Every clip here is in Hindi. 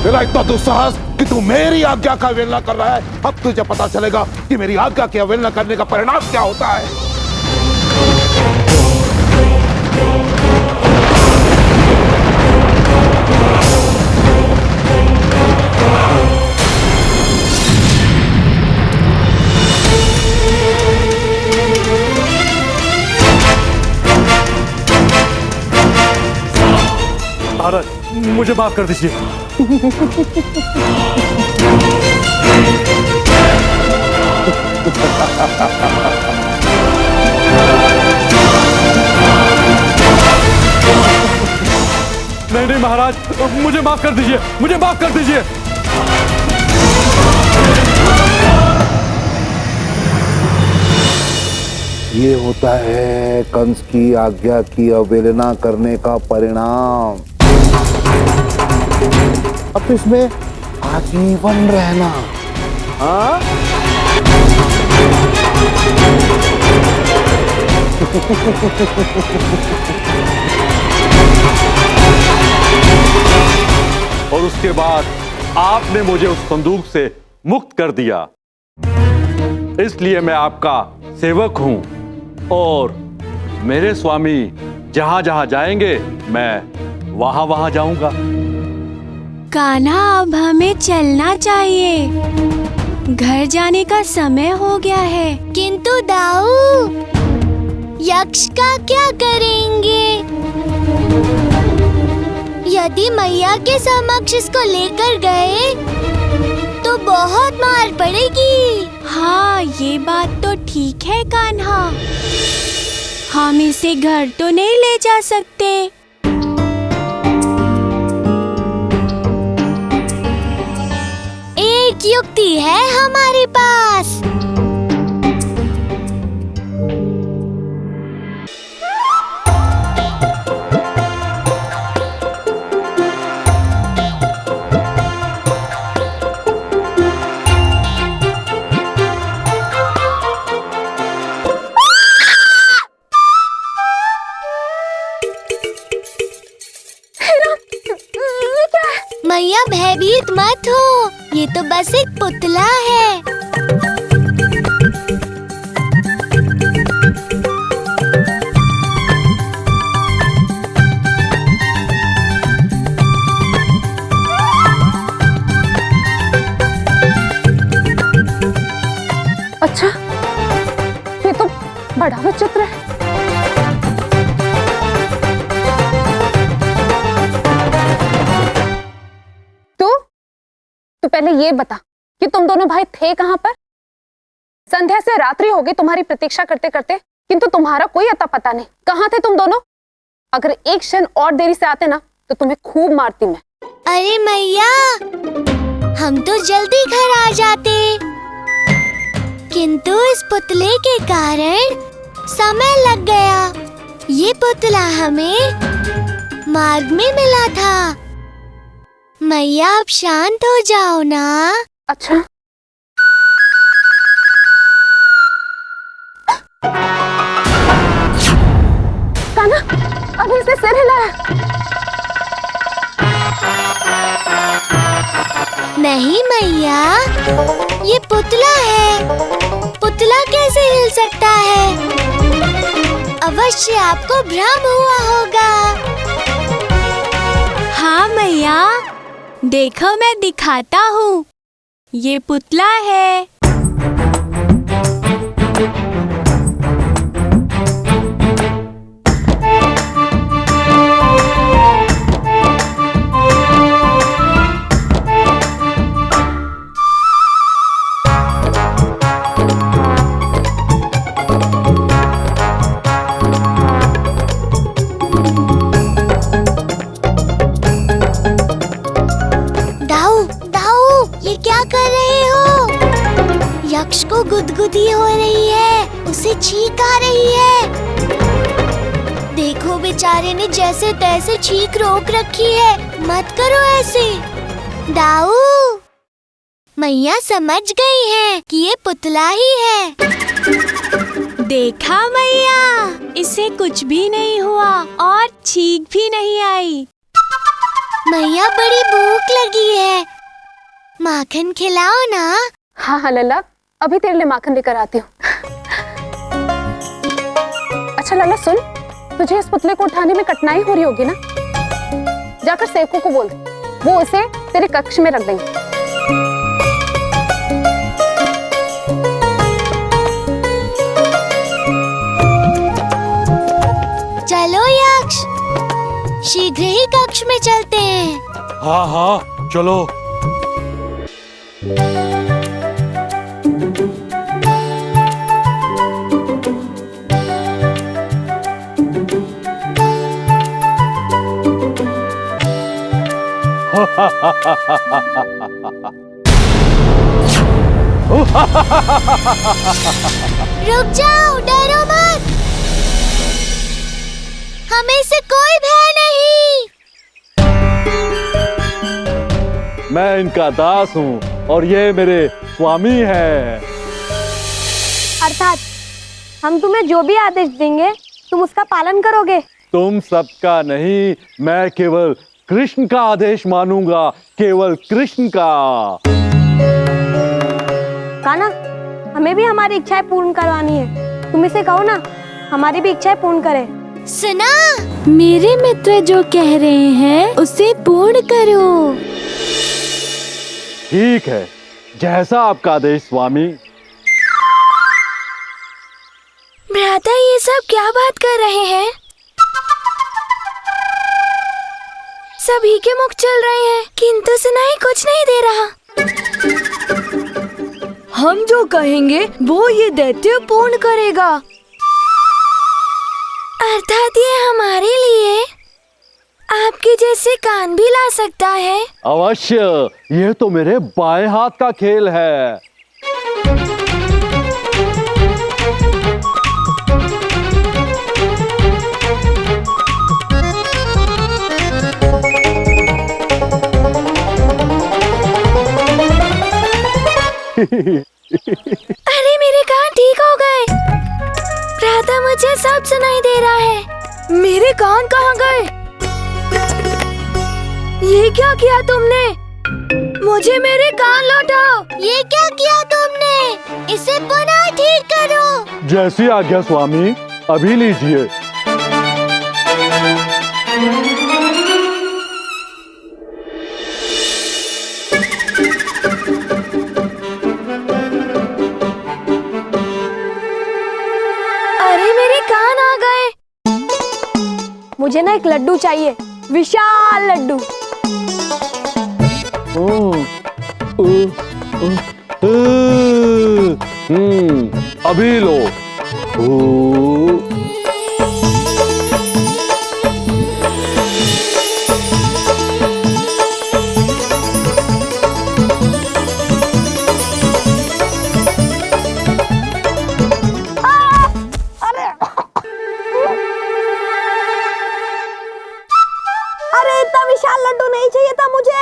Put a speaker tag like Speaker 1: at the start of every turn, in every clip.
Speaker 1: तेरा इतना दुस्साहस कि तू मेरी आज्ञा का अवहेलना कर रहा है। अब तुझे पता चलेगा कि मेरी आज्ञा की अवहेलना करने का परिणाम क्या होता है।
Speaker 2: महाराज, मुझे माफ कर दीजिए। नहीं नहीं महाराज, मुझे माफ कर दीजिए, मुझे माफ कर दीजिए।
Speaker 1: ये होता है कंस की आज्ञा की अवहेलना करने का परिणाम। अब इसमें आजीवन रहना। हाँ?
Speaker 2: और उसके बाद आपने मुझे उस संदूक से मुक्त कर दिया, इसलिए मैं आपका सेवक हूं और मेरे स्वामी जहां जहां जाएंगे मैं वहां वहां जाऊंगा।
Speaker 3: कान्हा, अब हमें चलना चाहिए, घर जाने का समय हो गया है।
Speaker 4: किंतु दाऊ, यक्ष का क्या करेंगे? यदि मैया के समक्ष इसको लेकर गए तो बहुत मार पड़ेगी।
Speaker 3: हाँ, ये बात तो ठीक है कान्हा, हम इसे घर तो नहीं ले जा सकते।
Speaker 4: एक युक्ति है हमारे पास। मैया, भयभीत मत हो, ये तो बस एक पुतला है।
Speaker 5: अच्छा, ये तो बड़ा विचित्र है। तो पहले ये बता कि तुम दोनों भाई थे कहां पर? संध्या से रात्रि हो गई तुम्हारी प्रतीक्षा करते करते, किंतु तुम्हारा कोई अता पता नहीं। कहां थे तुम दोनों? अगर एक क्षण और देरी से आते ना तो तुम्हें खूब मारती मैं।
Speaker 4: अरे मैया, हम तो जल्दी घर आ जाते, किंतु इस पुतले के कारण समय लग गया। ये पुतला हमें मार्ग में मिला था। मैया, अब शांत हो जाओ ना।
Speaker 5: अच्छा, कान्हा, अभी इसने सिर हिलाया।
Speaker 4: नहीं मैया, ये पुतला है, पुतला कैसे हिल सकता है? अवश्य आपको भ्रम हुआ होगा।
Speaker 3: हाँ मैया, देखो मैं दिखाता हूँ, ये पुतला है।
Speaker 4: यक्ष को गुदगुदी हो रही है, उसे छींक आ रही है। देखो बेचारे ने जैसे तैसे छींक रोक रखी है। मत करो ऐसे। दाऊ, मैया समझ गई है कि ये पुतला ही है।
Speaker 3: देखा मैया, इसे कुछ भी नहीं हुआ और छींक भी नहीं आई।
Speaker 4: मैया बड़ी भूख लगी है, माखन खिलाओ ना।
Speaker 5: हाँ हाँ लल्ला, अभी तेरे लिए माखन लेकर आती हूँ। अच्छा लल्ला सुन, तुझे इस पुतले को उठाने में कठिनाई हो रही होगी ना? जाकर सेवकों को बोल दे, वो उसे तेरे कक्ष में रख देंगे।
Speaker 4: चलो यक्ष, शीघ्र ही कक्ष में चलते हैं।
Speaker 2: हाँ हाँ चलो।
Speaker 4: रुक जाओ, डरो मत, हमें से कोई भय नहीं।
Speaker 2: मैं इनका दास हूँ और ये मेरे स्वामी हैं।
Speaker 6: अर्थात हम तुम्हें जो भी आदेश देंगे तुम उसका पालन करोगे।
Speaker 2: तुम सबका नहीं, मैं केवल कृष्ण का आदेश मानूंगा, केवल कृष्ण का।
Speaker 6: कान्हा, हमें भी हमारी इच्छाएं पूर्ण करवानी है, तुम इसे कहो ना हमारी भी इच्छाएं पूर्ण करे।
Speaker 4: सुना,
Speaker 3: मेरे मित्र जो कह रहे हैं उसे पूर्ण करो।
Speaker 2: ठीक है, जैसा आपका आदेश स्वामी।
Speaker 4: भ्राता ये सब क्या बात कर रहे हैं? सभी के मुख चल रहे हैं, किंतु सुनाई कुछ नहीं दे रहा।
Speaker 7: हम जो कहेंगे वो ये दैत्य पूर्ण करेगा।
Speaker 4: अर्थात ये हमारे लिए आपके जैसे कान भी ला सकता है?
Speaker 2: अवश्य, ये तो मेरे बाएं हाथ का खेल है।
Speaker 4: अरे मेरे कान ठीक हो गए। भ्राता मुझे सब सुनाई दे रहा है।
Speaker 7: मेरे कान कहाँ गए? ये क्या किया तुमने? मुझे मेरे कान लौटाओ।
Speaker 4: ये क्या किया तुमने? इसे पुनः ठीक करो।
Speaker 2: जैसी आज्ञा स्वामी, अभी लीजिए।
Speaker 4: अरे मेरे कान आ गए।
Speaker 6: मुझे ना एक लड्डू चाहिए, विशाल लड्डू।
Speaker 2: अभी लो।
Speaker 6: अरे इतना विशाल लड्डू नहीं चाहिए था मुझे,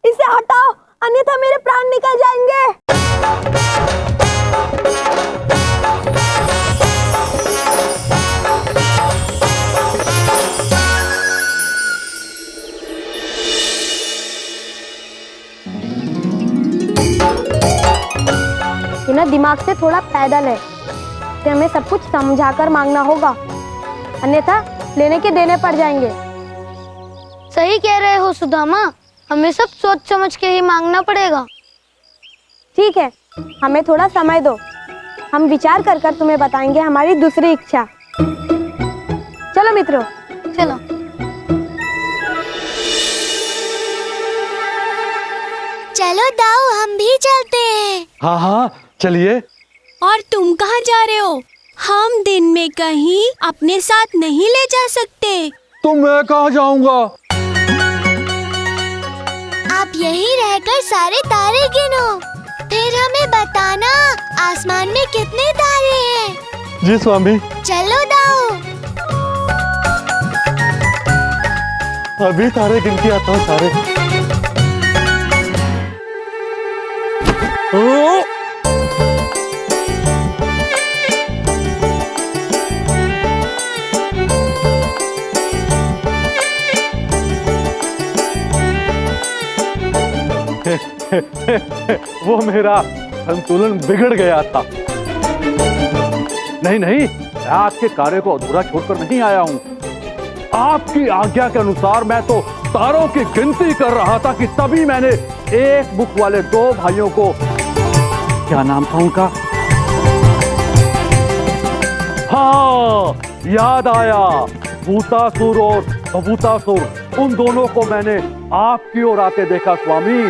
Speaker 6: इसे हटाओ अन्यथा मेरे प्राण निकल जाएंगे। ये ना दिमाग से थोड़ा पैदल है, कि हमें सब कुछ समझाकर मांगना होगा, अन्यथा लेने के देने पड़ जाएंगे।
Speaker 4: सही कह रहे हो सुदामा, हमें सब सोच समझ के ही मांगना पड़ेगा।
Speaker 6: ठीक है, हमें थोड़ा समय दो, हम विचार कर कर तुम्हें बताएंगे हमारी दूसरी इच्छा। चलो मित्रों,
Speaker 4: चलो। चलो दाऊ, हम भी चलते हैं।
Speaker 2: हाँ हाँ चलिए।
Speaker 3: और तुम कहाँ जा रहे हो? हम दिन में कहीं अपने साथ नहीं ले जा सकते।
Speaker 2: तो मैं कहाँ जाऊंगा?
Speaker 4: आप यहीं रहकर सारे तारे गिनो, फिर हमें बताना आसमान में कितने तारे हैं।
Speaker 2: जी स्वामी।
Speaker 4: चलो दाऊ।
Speaker 2: अभी तारे गिन के आता हूँ सारे। वो मेरा संतुलन बिगड़ गया था। नहीं नहीं, मैं आपके कार्य को अधूरा छोड़कर नहीं आया हूं। आपकी आज्ञा के अनुसार मैं तो तारों की गिनती कर रहा था कि तभी मैंने एक मुख वाले दो भाइयों को, क्या नाम था उनका, हाँ याद आया, भूतासुर और बभूतासुर, उन दोनों को मैंने आपकी ओर आते देखा स्वामी।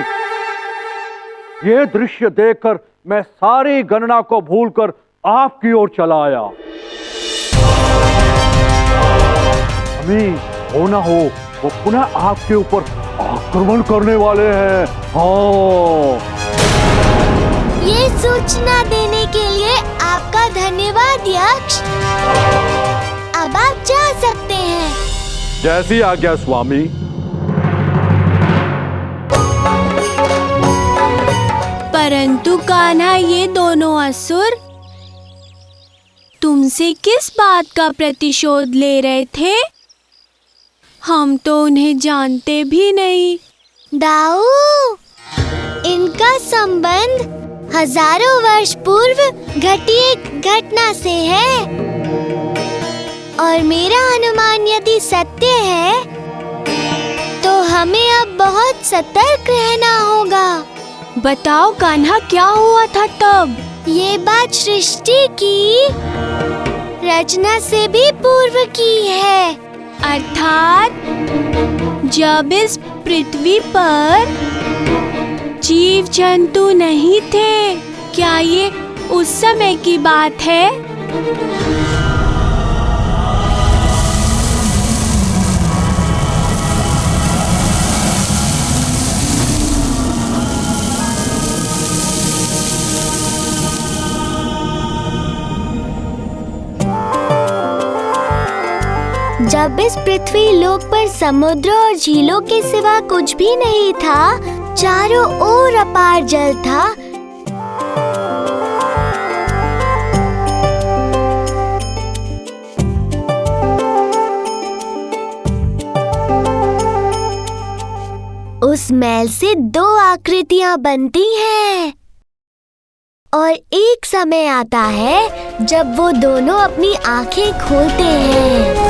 Speaker 2: ये दृश्य देखकर मैं सारी गणना को भूलकर आपकी ओर चला आया। अभी हो ना हो वो पुनः आपके ऊपर आक्रमण करने वाले हैं। हाँ,
Speaker 4: ये सूचना देने के लिए आपका धन्यवाद यक्ष। अब आप जा सकते हैं।
Speaker 2: जैसी आज्ञा स्वामी।
Speaker 3: परंतु कान्हा, ये दोनों असुर तुमसे किस बात का प्रतिशोध ले रहे थे? हम तो उन्हें जानते भी नहीं।
Speaker 4: दाऊ, इनका संबंध हजारों वर्ष पूर्व घटी एक घटना से है, और मेरा अनुमान यदि सत्य है तो हमें अब बहुत सतर्क रहना होगा।
Speaker 3: बताओ कान्हा, क्या हुआ था तब?
Speaker 4: ये बात सृष्टि की रचना से भी पूर्व की है।
Speaker 3: अर्थात जब इस पृथ्वी पर जीव जंतु नहीं थे। क्या ये उस समय की बात है?
Speaker 4: जब इस पृथ्वी लोक पर समुद्र और झीलों के सिवा कुछ भी नहीं था, चारों ओर अपार जल था। उस मैल से दो आकृतियां बनती हैं, और एक समय आता है जब वो दोनों अपनी आंखें खोलते हैं।